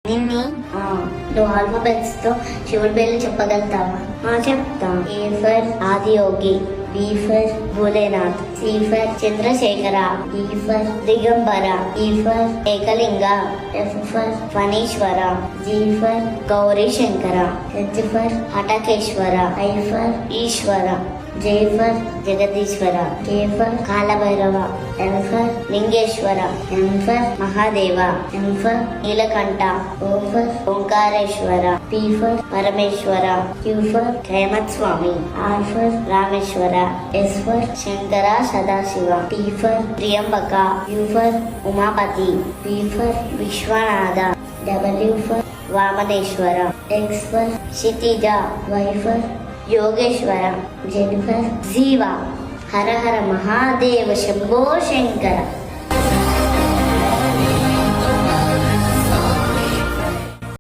నిన్ని నువ్వు ఆల్ఫాబెట్స్ తో శివుడి పేర్లు చెప్పగలుగుతావా? చెప్తా. A for Adiyogi, B for Bholenath, C for Chandrashekhara, E for Digambara, E for Ekalinga, F for Phaneeshwara, G for Gauri Shankara, H for Hatakeshwara, I for Ishwara, J for Jagadishwara, K for Kalabhairava, L for Lingeshwara, M for Mahadeva, M for Neelakantha, O for Omkareshwara, P for Parameshwara, Q for Khemat Swami, R for Rameshwara, S for Shankara Sadashiva, T for Priyambaka, U for Umapathi, P for Vishwanatha, W for Vamaneshwara, X for Kshitija, Y for Yogeshwara, Z for Jeeva. Hara Hara Mahadeva Shambho Shankara.